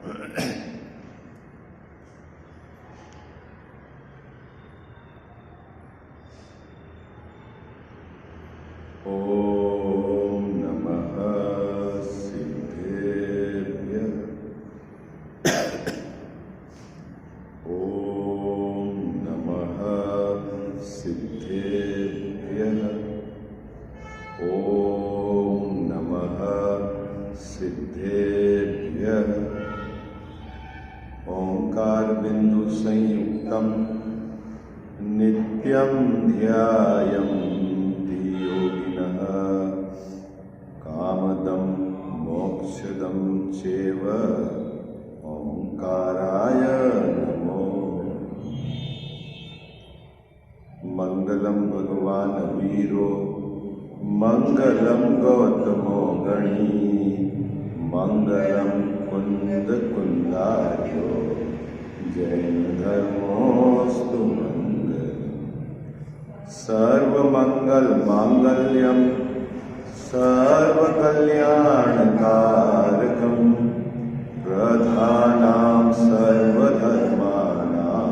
ओम नमः सिद्धेभ्यः। ओम नमः सिद्धेभ्यः। ओम नमः सिद्धेभ्यः। ओंकार बिंदु संयुक्तम नित्यं ध्यायन्ति योगिनः कामदं मोक्षदं चैव। ओंकाराय नमो। मंगलम भगवान वीरो मंगलम गौतमो गणी मंगलम कुंद कुंदार्यो जैन धर्मोस्तु मंगल। सर्वमंगल मांगल्यम सर्वकल्याणकारकम प्रधानां सर्वधर्माणां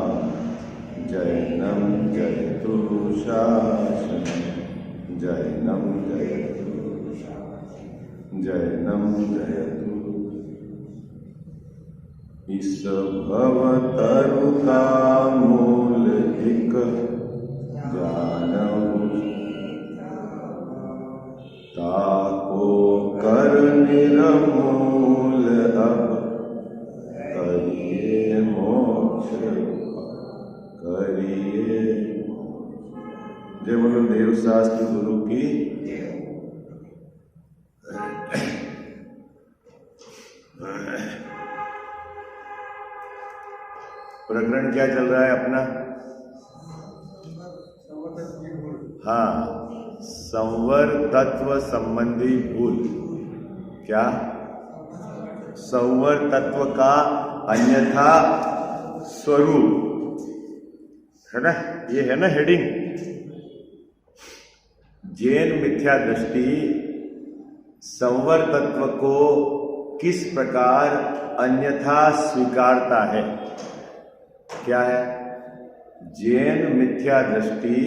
जैनं जयतु शासनम्। जैनं जयतु जैनं जयतु। इस भवतरु का मूल एक जानऊ ताको कर निरमूल अब करिए मोक्ष करिए। जय बोलो देव शास्त्र गुरु की। प्रकरण क्या चल रहा है अपना? हाँ, संवर तत्व संबंधी भूल। क्या? संवर तत्व का अन्यथा स्वरूप है ना, ये है ना हेडिंग। जैन मिथ्या दृष्टि संवर तत्व को किस प्रकार अन्यथा स्वीकारता है? क्या है? जैन मिथ्या दृष्टि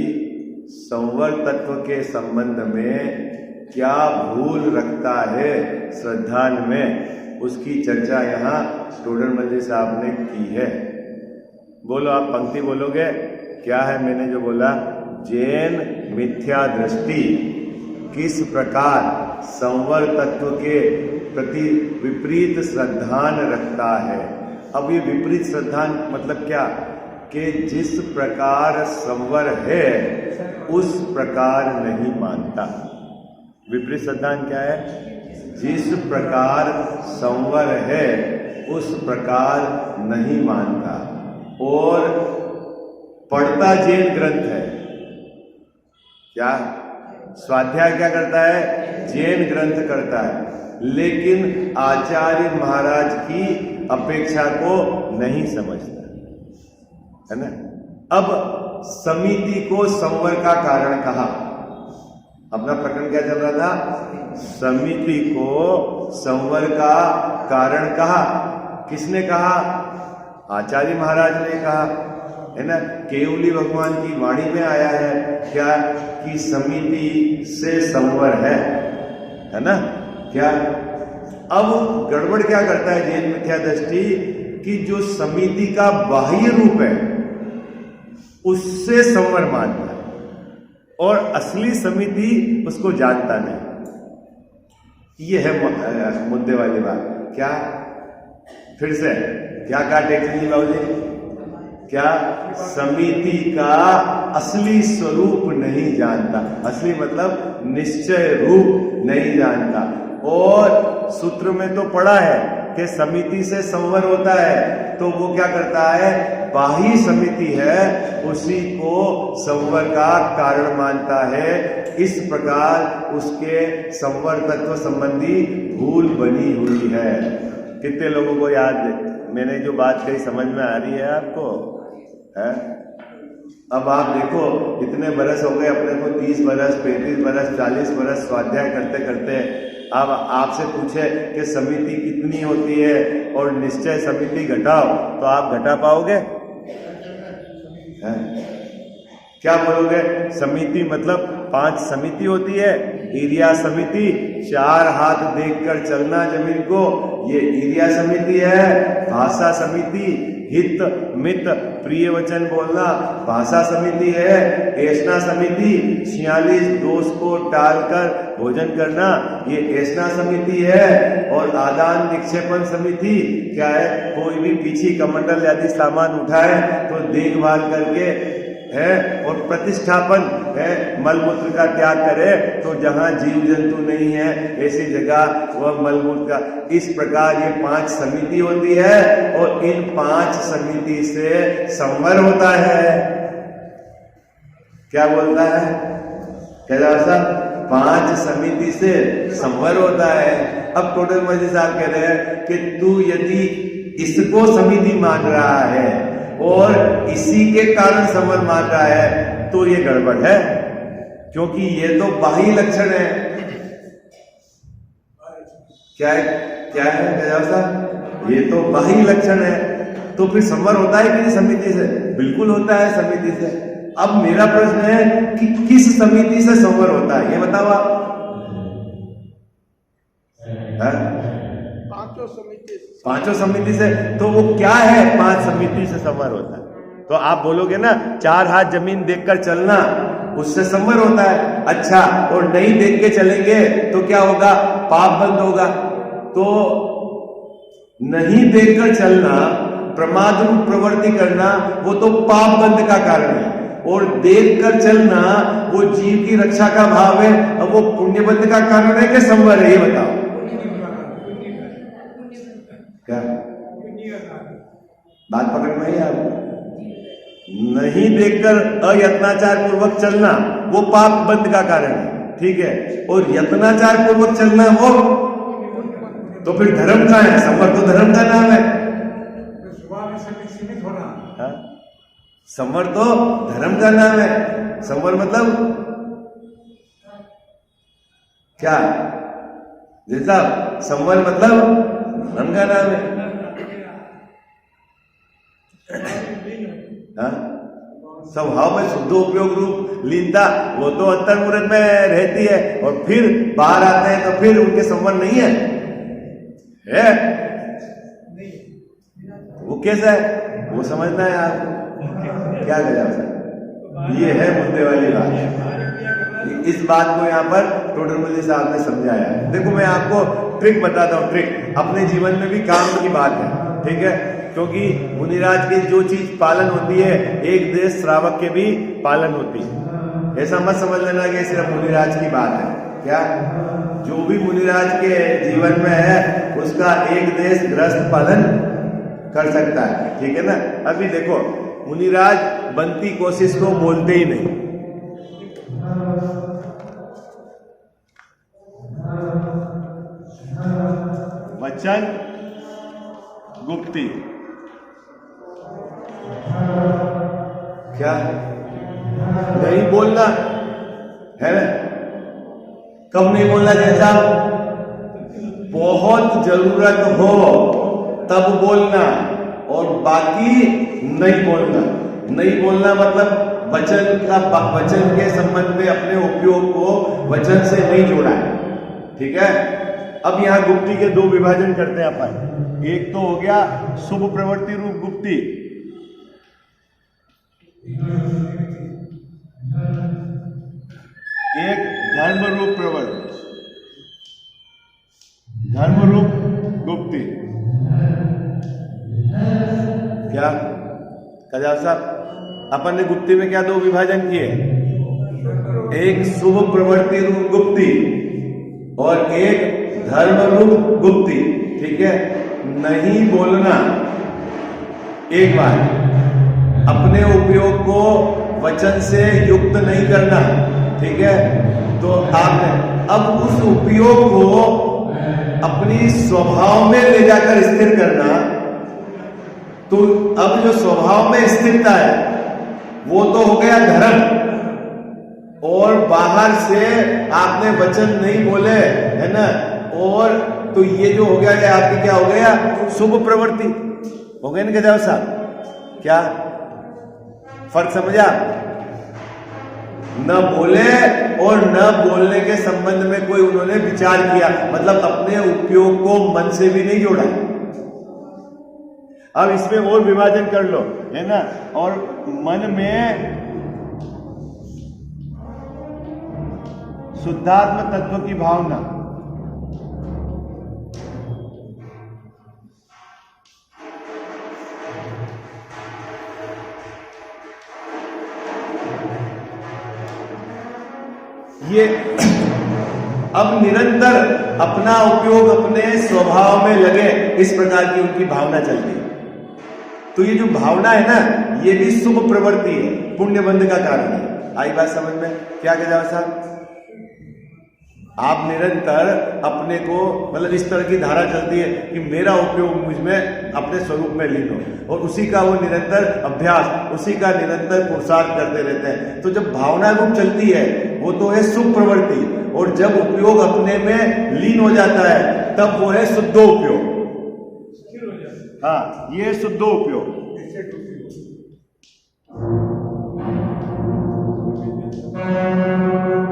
संवर तत्व के संबंध में क्या भूल रखता है श्रद्धान में, उसकी चर्चा यहाँ टोडरमल साहब ने की है। बोलो, आप पंक्ति बोलोगे? क्या है मैंने जो बोला? जैन मिथ्या दृष्टि किस प्रकार संवर तत्व के प्रति विपरीत श्रद्धान रखता है। अब ये विपरीत श्रद्धान मतलब क्या? कि जिस प्रकार संवर है उस प्रकार नहीं मानता। विपरीत श्रद्धान क्या है? जिस प्रकार संवर है उस प्रकार नहीं मानता। और पढ़ता जैन ग्रंथ है। क्या? स्वाध्याय क्या करता है? जैन ग्रंथ करता है, लेकिन आचार्य महाराज की अपेक्षा को नहीं समझता है ना। अब समिति को संवर का कारण कहा। अपना प्रकरण क्या चल रहा था? समिति को संवर का कारण कहा। किसने कहा? आचार्य महाराज ने कहा है ना। केवली भगवान की वाणी में आया है क्या कि समिति से संवर है ना। क्या? अब गड़बड़ क्या करता है जैन मिथ्या दृष्टि कि जो समिति का बाह्य रूप है उससे संवर मानता है और असली समिति उसको जानता नहीं। ये है मुद्दे वाली बात। क्या? फिर से क्या कहा टेक्चर जी बाबू जी? क्या? समिति का असली स्वरूप नहीं जानता। असली मतलब निश्चय रूप नहीं जानता। और सूत्र में तो पढ़ा है कि समिति से संवर होता है, तो वो क्या करता है? बाह्य समिति है उसी को संवर का कारण मानता है। इस प्रकार उसके संवर तत्व संबंधी भूल बनी हुई है। कितने लोगों को याद है? मैंने जो बात कही समझ में आ रही है आपको? है? अब आप देखो, इतने बरस हो गए अपने को, 30 बरस, 35 बरस, 40 बरस स्वाध्याय करते करते। अब आपसे पूछे कि समिति कितनी होती है और निश्चय समिति घटाओ, तो आप घटा पाओगे? क्या बोलोगे? समिति मतलब 5 समिति होती है, एरिया समिति, 4 हाथ देखकर चलना जमीन को, ये एरिया समिति है। भाषा समिति, हित मित प्रिय वचन बोलना भाषा समिति है। ऐसना समिति, 46 दोष को टालकर भोजन करना, ये ऐसना समिति है। और आदान निक्षेपण समिति क्या है? कोई भी पीछे कमंडल आदि सामान उठाए तो देखभाल करके है। और प्रतिष्ठापन है, मलमूत्र का त्याग करे, तो जहां जीव जंतु नहीं है ऐसी जगह वह मलमूत्र का। इस प्रकार ये 5 समिति होती है और इन 5 समिति से संवर होता है। क्या बोलता है कैलाश साहब? 5 समिति से संवर होता है। अब टोटल मजी साहब कह रहे हैं कि तू यदि इसको समिति मान रहा है और इसी के कारण संवर मान रहा है तो ये गड़बड़ है, क्योंकि ये तो बाह्य लक्षण है। क्या है कैलाश साहब? ये तो बाह्य लक्षण है, तो फिर संवर होता है कि नहीं समिति से? बिल्कुल होता है समिति से। अब मेरा प्रश्न है कि किस समिति से संवर होता है, ये बताओ आप। पांचों समिति से। तो वो क्या है 5 समिति से संवर होता है? तो आप बोलोगे ना 4 हाथ जमीन देखकर चलना, उससे संवर होता है। अच्छा, और नहीं देख के चलेंगे तो क्या होगा? पाप बंद होगा। तो नहीं देखकर चलना, प्रमाद रूप प्रवृत्ति करना, वो तो पाप बंद का कारण है। और देख कर चलना वो जीव की रक्षा का भाव है। अब वो पुण्य बंद का कारण है कि संवर है, ये बताओ। क्या बात पकड़ में ही आपको? नहीं देखकर अयत्नाचार पूर्वक चलना वो पाप बंद का कारण है, ठीक है। और यत्नाचार पूर्वक चलना वो तो फिर धर्म का है। संवर तो धर्म का नाम है। संवर तो धर्म का नाम है। संवर मतलब क्या? जैसा संवर मतलब धर्म का नाम है। स्वभाव में शुद्ध उपयोग रूप लीनता वो तो अंतर्मुहूर्त में रहती है, और फिर बाहर आते हैं तो फिर उनके संवर नहीं है, वो कैसा है वो समझना है आपको। क्या करें? ये है मुद्दे वाली बात। इस बात को यहाँ पर टोटल मुझे साहब ने समझाया। देखो मैं आपको ट्रिक बताता हूँ, ट्रिक अपने जीवन में भी काम की बात है, ठीक है। क्योंकि मुनिराज की जो चीज पालन होती है, एक देश श्रावक के भी पालन होती है। ऐसा मत समझ लेना कि सिर्फ मुनिराज की बात है। क्या? जो भी मुनिराज के जीवन में है उसका एक देश गृहस्थ पालन कर सकता है, ठीक है ना। अभी देखो मुनिराज बनती कोशिश को बोलते ही नहीं। वचन गुप्ती क्या नहीं बोलना है ना? कब नहीं बोलना? जैसा बहुत जरूरत हो तब बोलना, और बाकी नहीं बोलना। नहीं बोलना मतलब वचन के संबंध में अपने उपयोग को वचन से नहीं जोड़ा है, ठीक है। अब यहां गुप्ती के 2 विभाजन करते हैं अपन। एक तो हो गया शुभ प्रवृत्ति रूप गुप्ती, एक धर्म रूप प्रवृत्ति, धर्म रूप गुप्ती। क्या कजाल साहब अपन ने गुप्ती में क्या 2 विभाजन किए? एक शुभ प्रवृत्ति रूप गुप्ती और एक धर्म रूप गुप्ती, ठीक है। नहीं बोलना, एक बार अपने उपयोग को वचन से युक्त नहीं करना, ठीक है। तो आपने अब उस उपयोग को अपनी स्वभाव में ले जाकर स्थिर करना। तो अब जो स्वभाव में स्थिरता है वो तो हो गया धर्म, और बाहर से आपने वचन नहीं बोले है ना, और तो ये जो हो गया ये आपकी क्या हो गया, शुभ प्रवृत्ति हो गई ना गजाव साहब। क्या फर्क समझा? न बोले और न बोलने के संबंध में कोई उन्होंने विचार किया, मतलब अपने उपयोग को मन से भी नहीं जोड़ा। अब इसमें और विभाजन कर लो, है ना। और मन में शुद्धात्म तत्व की भावना, ये अब निरंतर अपना उपयोग अपने स्वभाव में लगे, इस प्रकार की उनकी भावना चलती है। तो ये जो भावना है ना, ये भी शुभ प्रवृत्ति है, पुण्य बंध का कारण है। आई बात समझ में? क्या कह जाओ साहब, आप निरंतर अपने को, मतलब इस तरह की धारा चलती है कि मेरा उपयोग मुझ में अपने स्वरूप में लीन हो, और उसी का वो निरंतर अभ्यास, उसी का निरंतर पुरुषार्थ करते रहते हैं। तो जब भावना रूप चलती है वो तो है शुभ प्रवृत्ति, और जब उपयोग अपने में लीन हो जाता है तब वो है शुद्ध उपयोग। हाँ, ये शुद्ध उपयोग।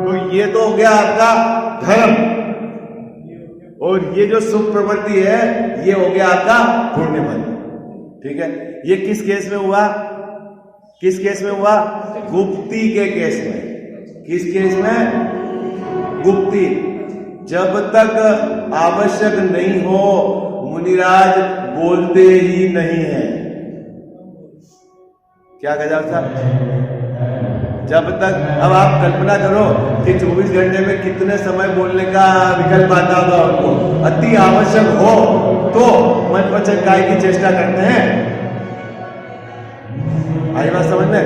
तो ये तो हो गया आपका धर्म, और ये जो शुभ प्रवृत्ति है ये हो गया आपका पुण्य बंध। ठीक है, ये किस केस में हुआ? किस केस में हुआ? गुप्ती के केस में। किस केस में? गुप्ती। जब तक आवश्यक नहीं हो मुनिराज बोलते ही नहीं है। क्या कहा जाता? जब तक, अब आप कल्पना करो कि 24 घंटे में कितने समय बोलने का विकल्प आता होगा उनको। अति आवश्यक हो तो मन वचन काया की चेष्टा करते हैं। आई बात समझ में?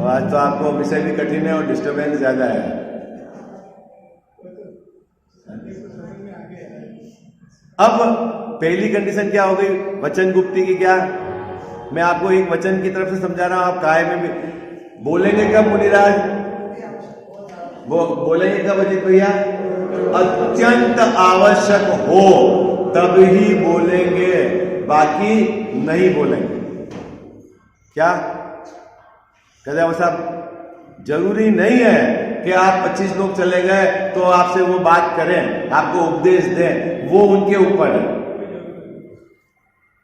आज तो आपको विषय भी कठिन है और डिस्टर्बेंस ज्यादा है। अब पहली कंडीशन क्या हो गई वचन गुप्ती की? क्या मैं आपको एक वचन की तरफ से समझा रहा हूं, आप काय में भी बोलेंगे कब मुनिराज? वो बोलेंगे कब अजीत भैया? अत्यंत आवश्यक हो तब ही बोलेंगे, बाकी नहीं बोलेंगे। क्या कहते साहब? जरूरी नहीं है कि आप 25 लोग चले गए तो आपसे वो बात करें, आपको उपदेश दें, वो उनके ऊपर है।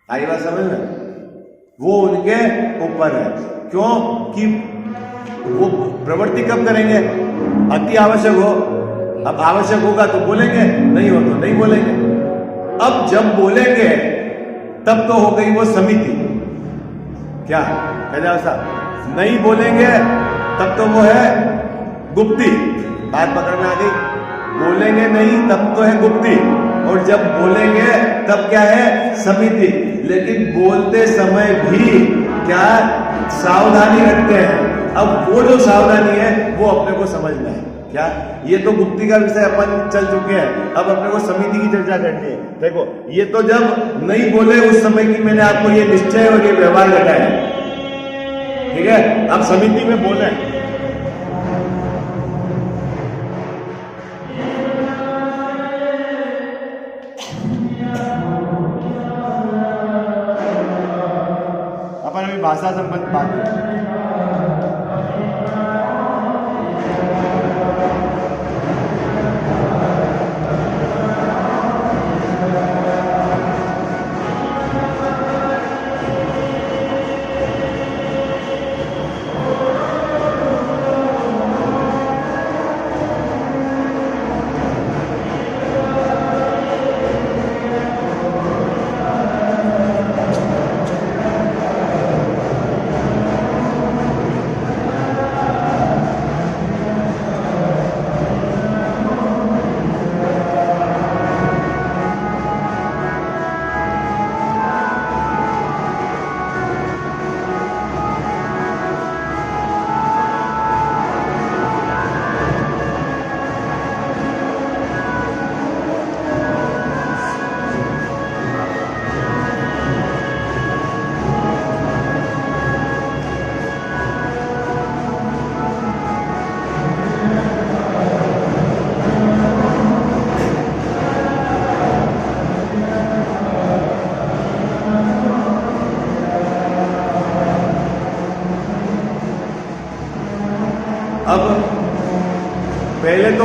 आई बात समझ में? वो उनके ऊपर है। क्यों कि वो प्रवृत्ति कब करेंगे? अति आवश्यक हो। अब आवश्यक होगा तो बोलेंगे, नहीं हो तो नहीं बोलेंगे। अब जब बोलेंगे तब तो हो गई वो समिति। क्या कहते साहब? नहीं बोलेंगे तब तो वो है गुप्ती। बात पकड़ में आ गई? बोलेंगे नहीं तब तो है गुप्ती, और जब बोलेंगे तब क्या है? समिति। लेकिन बोलते समय भी क्या सावधानी रखते हैं। अब वो जो सावधानी है वो अपने को समझना है। क्या ये तो गुप्ती का विषय अपन चल चुके हैं, अब अपने को समिति की चर्चा करनी है। देखो, ये तो जब नहीं बोले उस समय की मैंने आपको ये निश्चय और ये व्यवहार बताया, ठीक है। अब समिति में बोले, अपन अभी भाषा संबंध बात करें।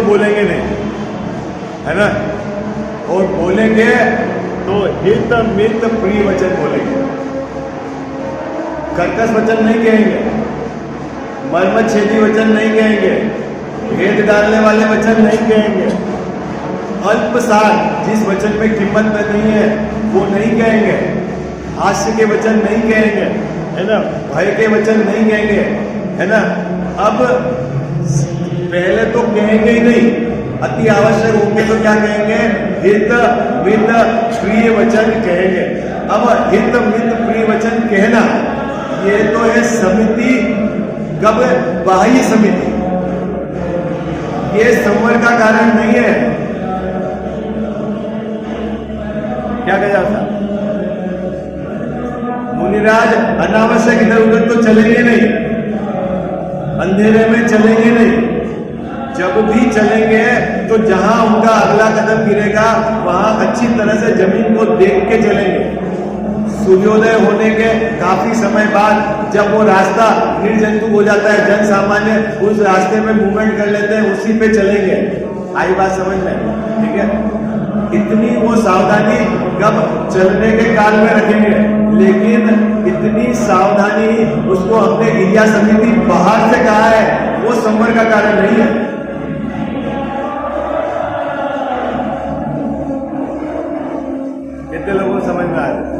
बोलेंगे नहीं, है ना। और बोलेंगे तो हित मित प्रिय वचन बोलेंगे, कर्कश वचन नहीं कहेंगे, मर्मच्छेदी वचन नहीं कहेंगे, भेद डालने वाले वचन नहीं कहेंगे, अल्पसार जिस वचन में कीमत नहीं है वो नहीं कहेंगे, हास्य के वचन नहीं कहेंगे, है ना, भय के वचन नहीं कहेंगे, है ना। अब पहले तो कहेंगे ही नहीं, अति आवश्यक होंगे तो क्या कहेंगे, हित मित प्रिय वचन कहेंगे। अब हित मित प्रिय वचन कहना ये तो है समिति, कब, बाह्य समिति, ये संवर का कारण नहीं है। क्या कहा जाता, मुनिराज अनावश्यक इधर उधर तो चलेंगे नहीं, अंधेरे में चलेंगे नहीं, जब भी चलेंगे तो जहां उनका अगला कदम गिरेगा वहां अच्छी तरह से जमीन को देख के चलेंगे। सूर्योदय होने के काफी समय बाद जब वो रास्ता निर्जंतु हो जाता है, जन सामान्य उस रास्ते में मूवमेंट कर लेते हैं, उसी पे चलेंगे। आई बात समझ में, ठीक है। इतनी वो सावधानी कब चलने के काल में रखेंगे, लेकिन इतनी सावधानी उसको हमने क्रिया समिति बाहर से कहा है, वो संवर का कारण नहीं है। कितने लोगों को समझ में आ रहा है?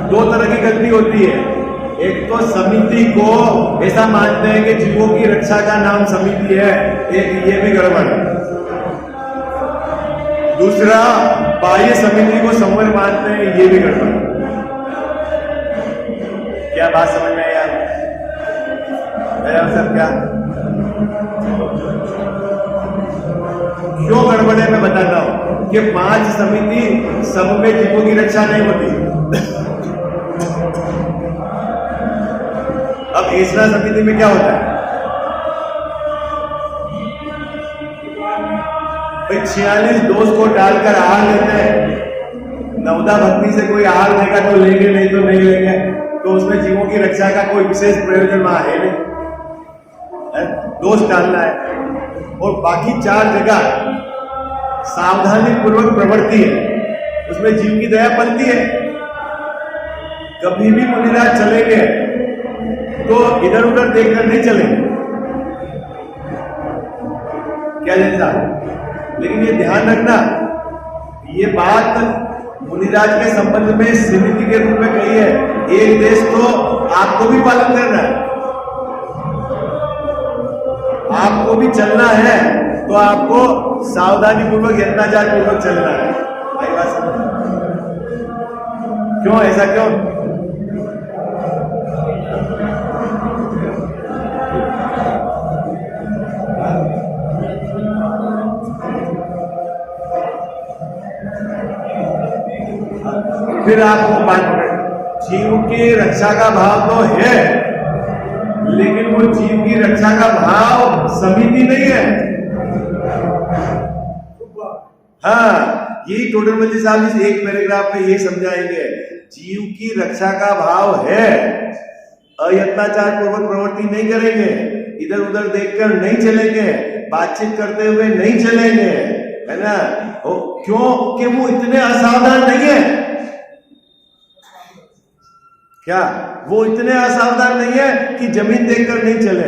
दो तरह की गलती होती है, एक तो समिति को ऐसा मानते हैं कि जीवों की रक्षा का नाम समिति है, एक ये भी गड़बड़ है। दूसरा, बाह्य समिति को संवर मानते हैं, ये भी गड़बड़ है। क्या बात समझ में आई यार सब? क्या क्यों गड़बड़ है मैं बताता हूं कि 5 समिति सब में जीवों की रक्षा नहीं होती। अब ऐसा समिति में क्या होता है, 46 दोष को डालकर आहार लेते हैं। नवदा भक्ति से कोई आहार देगा तो लेंगे, नहीं तो नहीं लेंगे, तो उसमें जीवों की रक्षा का कोई विशेष प्रयोजन वहां है नहीं, दोष डालना है। और बाकी 4 जगह सावधानी पूर्वक प्रवृत्ति है, उसमें जीव की दया पलती है। कभी भी मुनिराज चलेंगे तो इधर उधर देखकर नहीं चलेंगे, क्या जैसा। लेकिन ये ध्यान रखना, ये बात मुनिराज के संबंध में समिति के रूप में कही है, एक देश तो आपको भी पालन करना है, आपको भी चलना है, तो आपको सावधानी पूर्वक यत्नाचार पूर्वक चलना है। आई बात समझ? क्यों ऐसा क्यों? फिर आपको जीव की रक्षा का भाव तो है, लेकिन वो जीव की रक्षा का भाव समिति नहीं है। हाँ, यही टोडरमल साहब इस एक पैराग्राफ में ये समझाएंगे, जीव की रक्षा का भाव है, अयत्नाचार पूर्वक प्रवृत्ति नहीं करेंगे, इधर उधर देखकर नहीं चलेंगे, बातचीत करते हुए नहीं चलेंगे, है ना। क्यों कि वो इतने असावधान नहीं है। क्या वो इतने असावधान नहीं है कि जमीन देखकर नहीं चले,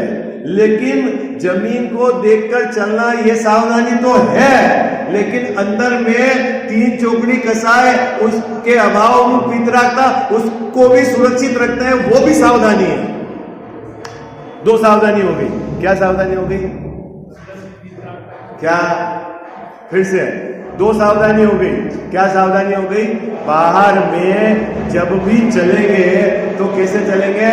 लेकिन जमीन को देखकर चलना ये सावधानी तो है, लेकिन अंदर में 3 चौकड़ी कसाए उसके अभाव में पीतराता उसको भी सुरक्षित रखते हैं, वो भी सावधानी है। 2 सावधानी हो गई। क्या सावधानी हो गई? क्या फिर से 2 सावधानी हो गई। क्या सावधानी हो गई? बाहर में जब भी चलेंगे तो कैसे चलेंगे?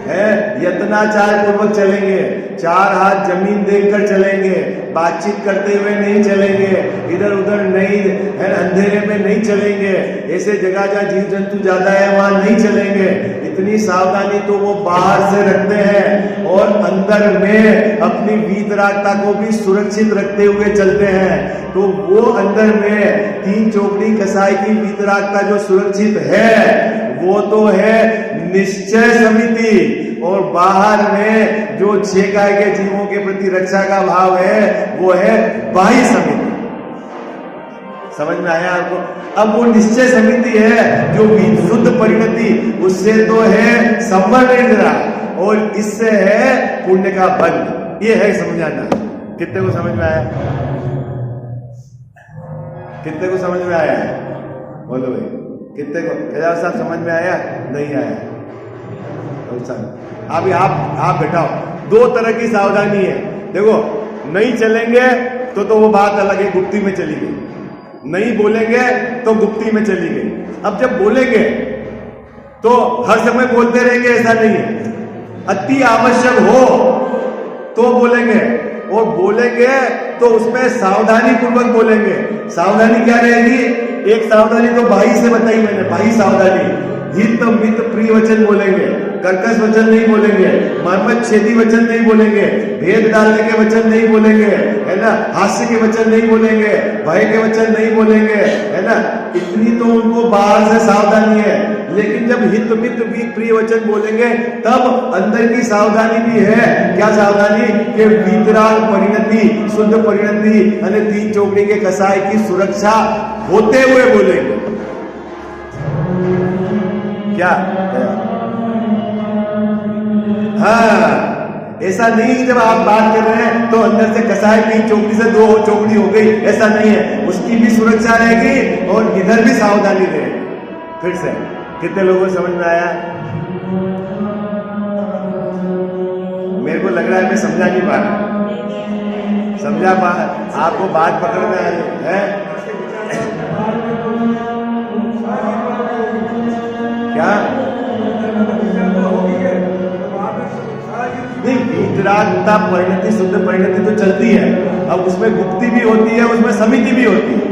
है यत्नाचार पूर्वक चलेंगे, 4 हाथ जमीन देखकर चलेंगे, बातचीत करते हुए नहीं चलेंगे, इधर उधर नहीं, है अंधेरे में नहीं चलेंगे, ऐसे जगह जहाँ जीव जंतु ज्यादा है वहां नहीं चलेंगे। इतनी सावधानी तो वो बाहर से रखते हैं और अंदर में अपनी वीतरागता को भी सुरक्षित रखते हुए चलते हैं। तो वो अंदर में 3 चौकड़ी कसाई की वीतरागता जो सुरक्षित है वो तो है निश्चय समिति, और बाहर में जो 6 काय के जीवों के प्रति रक्षा का भाव है वो है बाह्य समिति। समझ में आया आपको? अब वो निश्चय समिति है जो शुद्ध परिणति, उससे तो है संवर नहीं रहा, और इससे है पुण्य का बंध। ये है समझाना। कितने को समझ में आया? कितने को समझ में आया? बोलो भाई, कितने को? केदार साहब समझ में आया? नहीं आया? अभी आप बैठाओ। 2 तरह की सावधानी है। देखो, नहीं चलेंगे तो वो बात अलग है, गुप्ती में चली गई। नहीं बोलेंगे तो गुप्ती में चली गई। अब जब बोलेंगे तो हर समय बोलते रहेंगे ऐसा नहीं है, अति आवश्यक हो तो बोलेंगे, और बोलेंगे तो उसमें सावधानी पूर्वक बोलेंगे। सावधानी क्या रहेगी? एक सावधानी तो भाई से बताई मैंने, भाई सावधानी, हित मित प्रिय वचन बोलेंगे, कर्कश वचन नहीं बोलेंगे, मर्मत छेदी वचन नहीं बोलेंगे, भेद डालने के वचन नहीं बोलेंगे, है ना, हास्य के वचन नहीं बोलेंगे, भय के वचन नहीं बोलेंगे, है ना। इतनी तो उनको बाहर से सावधानी है, लेकिन जब हित मित प्रिय वचन बोलेंगे तब अंदर की सावधानी भी है। क्या सावधानी? कि वीतराग परिणति, शुद्ध परिणति અને 3 चौकड़ी के कसाय की सुरक्षा होते हुए बोलेंगे। क्या? हाँ, ऐसा नहीं जब आप बात कर रहे हैं तो अंदर से कसाय की चौकड़ी से 2 चौकड़ी हो गई, ऐसा नहीं है। उसकी भी सुरक्षा रहेगी और इधर भी सावधानी रहेगी। फिर से कितने लोगों को समझ में आया? मेरे को लग रहा है मैं समझा नहीं पा रहा। समझा पा? आपको बात पकड़ में आ रही है? क्या नहीं, वीतरागता परिणति, शुद्ध परिणति तो चलती है। अब उसमें गुप्ती भी होती है, उसमें समिति भी होती है,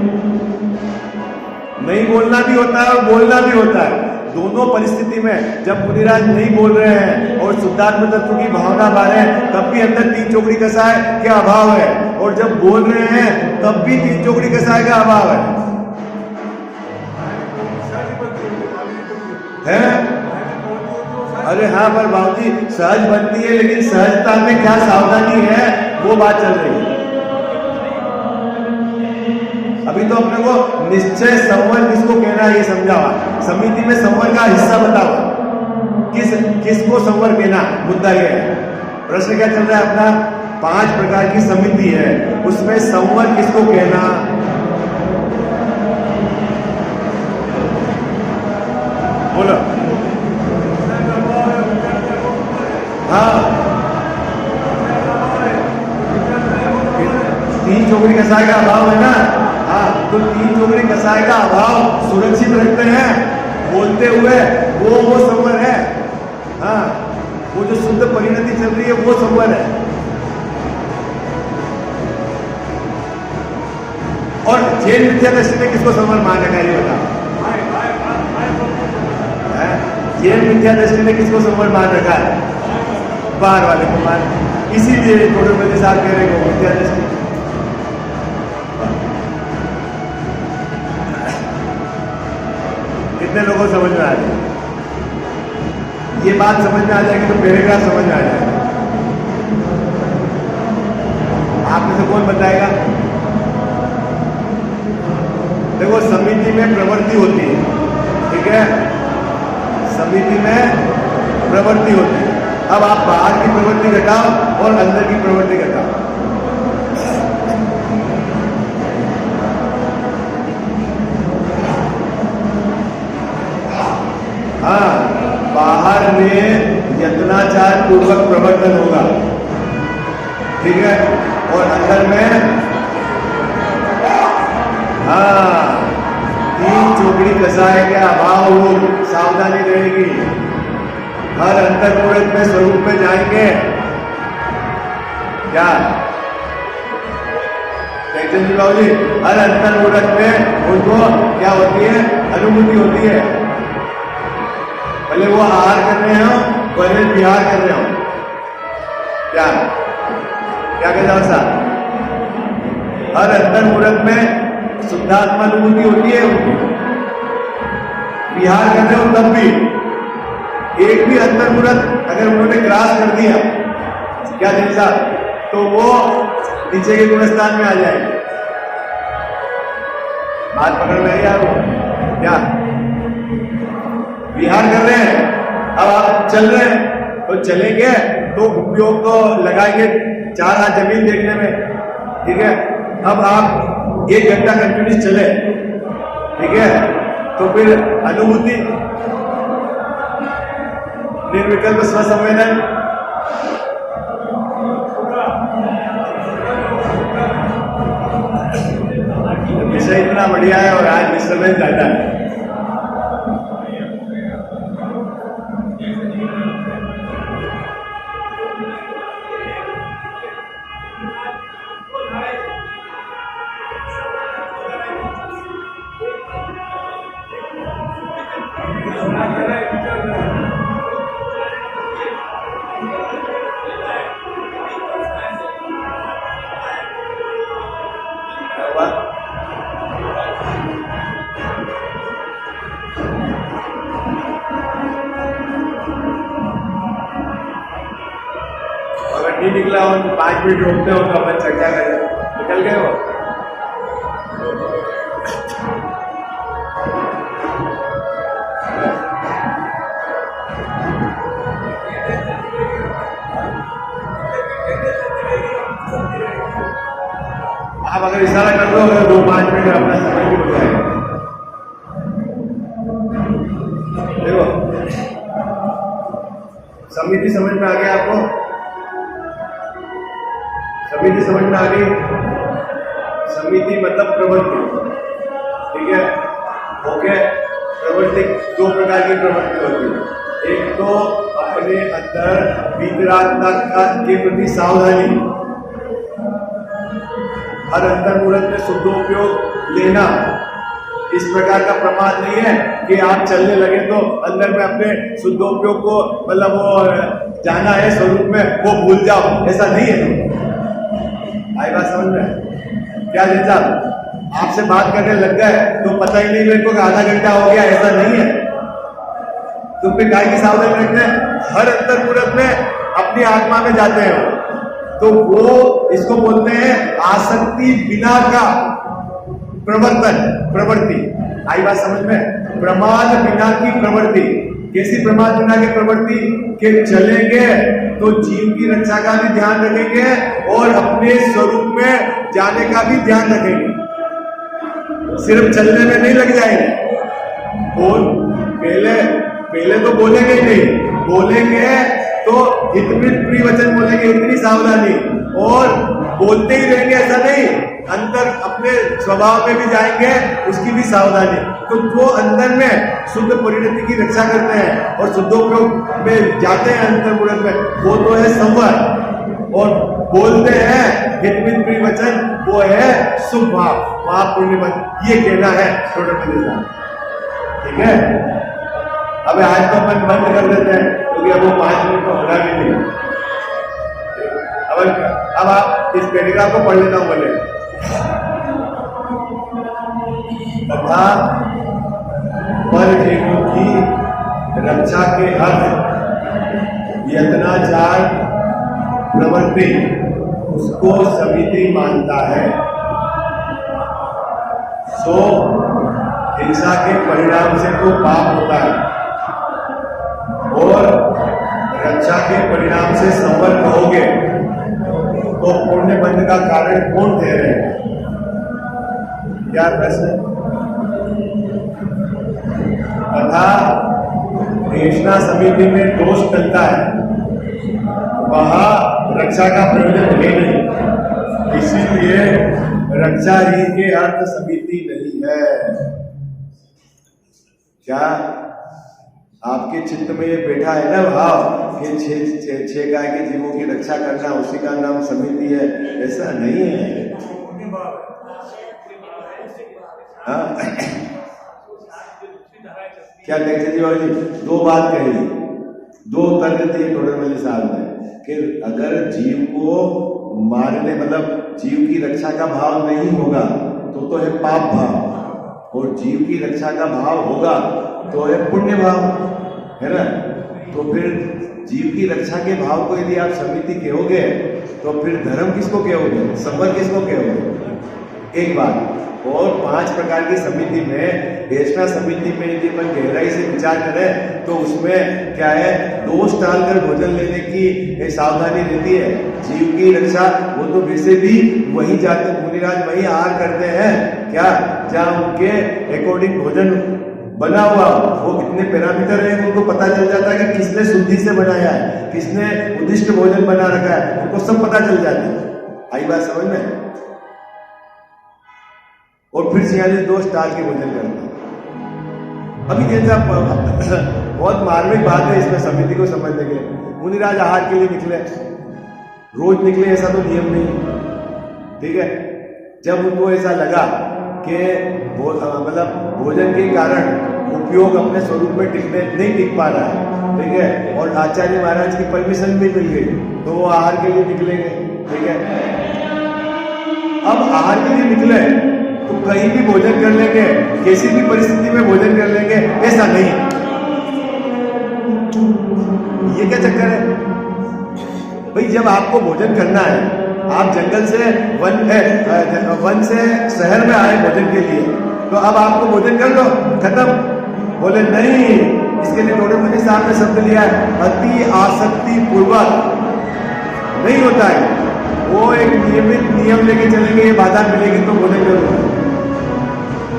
नहीं बोलना भी होता है और बोलना भी होता है। दोनों परिस्थिति में जब मुनिराज नहीं बोल रहे हैं और शुद्धात्म तत्व की भावना बाहर है, तब भी अंदर 3 चौकड़ी कसाय का अभाव है, और जब बोल रहे हैं तब भी 3 चौकड़ी कसाय का अभाव है? अरे हाँ, पर बाबूजी सहज बनती है, लेकिन सहजता में क्या सावधानी है वो बात चल रही है। अभी तो अपने को निश्चय संवर किसको कहना है ये समझा हुआ। समिति में संवर का हिस्सा बताओ, किसको संवर कहना, मुद्दा ये है। प्रश्न क्या चल रहा है अपना? 5 प्रकार की समिति है, उसमें संवर किसको कहना? बोलो। हाँ, 3 चौकड़ी कसाय का अभाव है ना। हाँ, तो 3 चौकड़ी कसाय का अभाव सुरक्षित रखते हैं बोलते हुए, वो संवर है। हाँ, वो जो शुद्ध परिणति चल रही है वो संवर है। और जैन विद्या दृष्टि में किसको संवर मान रखा है ये बताओ? जैन विद्या दृष्टि में किसको संवर मान रखा है? बाहर वाले को मान। इसीलिए थोड़े साहब कह रहे हो विद्या दृष्टि। कितने लोगों को समझ में आ जाए? ये बात समझ में आ जाएगी तो पैराग्राफ समझ में आ जाएगा। आप में से कौन बताएगा? देखो, समिति में प्रवृत्ति होती है, ठीक है? समिति में प्रवृत्ति होती है। अब आप बाहर की प्रवृत्ति घटाओ और अंदर की प्रवृत्ति घटाओ। हाँ, बाहर में यत्नाचार पूर्वक प्रवर्तन होगा, ठीक है, और अंदर में हाँ 3 चौकड़ी कसाय के अभाव हो, सावधानी रहेगी। हर अंतर्मुहूर्त में स्वरूप में जाएंगे। क्या जी बाबू जी? हर अंतर्मुहूर्त में उनको क्या होती है? अनुभूति होती है। भले वो आहार कर रहे हो, भले विहार कर रहे हो। क्या क्या कहते हो साहब? हर अंतर्मुहूर्त में शुद्धात्मा अनुभूति होती है उनकी। विहार कर रहे हो तब भी एक भी अंतर्मुहूर्त अगर उन्होंने क्रॉस कर दिया, क्या दिन साहब, तो वो नीचे के गुणस्थान में आ जाएंगे। बात पकड़ में नहीं आ रहा क्या? विहार कर रहे हैं, अब आप चल रहे हैं तो चलेंगे तो उपयोग तो लगाएंगे 4 हाथ जमीन देखने में, ठीक है। अब आप 1 घंटा कंटिन्यूस चले, ठीक है, तो फिर अनुभूति, निर्विकल्प स्वसंवेदन, विषय इतना बढ़िया है और आज डिस्टर्बेंस ज्यादा है। नहीं निकला हो तो 5 मिनट रोकते हो तो अपन चर्चा करें। निकल गए हो? आप अगर इशारा कर दो अगर 2-5 मिनट अपना समय भी हो जाएगा। देखो समिति समझ में आ गया आपको? समिति समझ में आ गई? समिति मतलब प्रवृत्ति, ठीक है, ओके। प्रवृत्ति 2 प्रकार की प्रवृत्ति होती है। एक तो अपने अंदर वितरागता के प्रति सावधानी, हर अंतर्मुहूर्त में शुद्धोपयोग लेना। इस प्रकार का प्रमाद नहीं है कि आप चलने लगे तो अंदर में अपने शुद्धोपयोग को मतलब वो जाना है स्वरूप में वो भूल जाओ, ऐसा नहीं है। आई बात समझ में? क्या दिन साहब आपसे बात करने लग गए तो पता ही नहीं मेरे को आधा घंटा हो गया, ऐसा नहीं है। तुम पे गाय की सावधानी रखते हैं, हर अंतर्मुहूर्त में अपनी आत्मा में जाते हैं तो वो इसको बोलते हैं आसक्ति बिना का प्रवृत्ति। आई बात समझ में? प्रमाद बिना की प्रवृत्ति। कैसी प्रमाद बिना की प्रवृत्ति? के चलेंगे तो जीव की रक्षा का भी ध्यान रखेंगे और अपने स्वरूप में जाने का भी ध्यान रखेंगे, सिर्फ चलने में नहीं लग जाएंगे। पहले तो बोलेंगे ही नहीं, बोलेंगे तो हितमित प्रिय वचन बोलेंगे, इतनी सावधानी, और बोलते ही रहेंगे ऐसा नहीं, अंदर अपने स्वभाव में भी जाएंगे, उसकी भी सावधानी। तो जो अंदर में शुद्ध परिणति की रक्षा करते हैं और शुद्धोपयोग में जाते हैं अंतर्मुहूर्त में, वो तो है संवर, और बोलते हैं हितमित प्रिय वचन, वो है शुभ भाव, महापुण्यवत। ये कहना है छोटे बच्चे, ठीक है। अब आज तो अपन बंद कर देते हैं क्योंकि अब वो 5 मिनट तो होना भी नहीं। अब आप इस पैराग्राफ को पढ़ लेता हूं बोले, तथा पर जीवों की रक्षा के अर्थ यत्नाचार प्रवृत्ति उसको समिति मानता है। सो हिंसा के परिणाम से तो पाप होता है और रक्षा के परिणाम से संवर कहोगे तो पुण्य बंध का कारण कौन ठहरे? क्या प्रश्न? तथा देशना समिति में दोष चलता है, वहां रक्षा का प्रयोजन है नहीं, इसीलिए रक्षा ही के अर्थ समिति नहीं है। क्या आपके चित्त में ये बैठा है ना भाव कि छह गाय के जीवों की रक्षा करना उसी का नाम समिति है? ऐसा नहीं है। हाँ क्या कहते जी बाबू जी? 2 बात कही, 2 तर्क दिए टोडरमल साहब ने कि अगर जीव को मारने मतलब जीव की रक्षा का भाव नहीं होगा तो है पाप भाव, और जीव की रक्षा का भाव होगा तो ये पुण्य भाव है ना। तो फिर जीव की रक्षा के भाव को यदि आप समिति कहोगे तो फिर धर्म किसको कहोगे, संवर किसको कहोगे। एक बात और 5 प्रकार की समिति में देशना समिति में यदि अपन गहराई से विचार करें तो उसमें क्या है, दोष टालकर भोजन लेने की सावधानी रहती है। जीव की रक्षा वो तो वैसे भी वही जाते मुनिराज वही आहार करते हैं क्या, जहाँ उनके अकॉर्डिंग भोजन बना हुआ वो कितने पैरामीटर है उनको पता चल जाता है कि किसने शुद्धि से बनाया है, किसने उद्दिष्ट भोजन बना रखा है, उनको सब पता चल जाता है। आई बात समझ में। और फिर 46 दोष टाल के भोजन करना। अभी जैसा बहुत मार्मिक बात है इसमें समिति को समझने के। मुनिराज आहार के लिए निकले, रोज निकले ऐसा तो नियम नहीं, ठीक है। जब उनको ऐसा लगा कि मतलब भोजन के कारण उपयोग अपने स्वरूप में नहीं टिक पा रहा है, ठीक है, और आचार्य महाराज की परमिशन भी मिल गई तो वो आहार के लिए निकलेंगे, ठीक है। अब आहार के लिए निकले तो कहीं भी भोजन कर लेंगे, किसी भी परिस्थिति में भोजन कर लेंगे, ऐसा नहीं। ये क्या चक्कर है भाई, जब आपको भोजन करना है, आप जंगल से वन से शहर में आए भोजन के लिए, तो अब आपको भोजन कर लो खत्म। बोले नहीं, इसके लिए थोड़े मुनि साहब ने शब्द लिया है, अति आसक्ति पूर्वक नहीं होता है। वो एक नियमित नियम लेके चलेंगे, ये बाधा मिलेगी तो भोजन करो।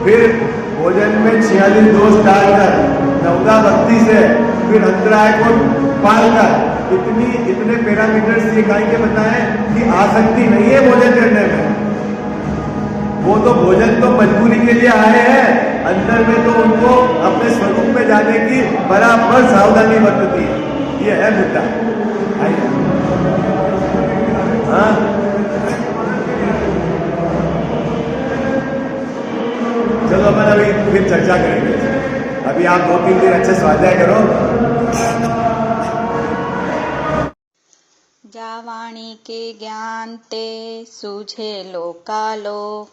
फिर भोजन में 46 दोष डालकर नवदा भक्ति से फिर अंतराय को पालकर इतने पैरामीटर्स ये कहीं के बताएं कि आसक्ति नहीं है भोजन करने में। वो तो भोजन तो मजबूरी के लिए आए हैं, अंदर में तो उनको अपने स्वरूप में जाने की बराबर सावधानी बरतती है। ये है मुद्दा। हाँ, चलो अपन अभी फिर चर्चा करेंगे। अभी आप 2-3 दिन अच्छे स्वाध्याय करो। जावाणी के ज्ञान ते सूझे लोकालोक,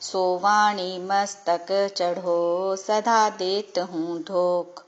सोवाणी मस्तक चढ़ो सदा देत हूँ धोख।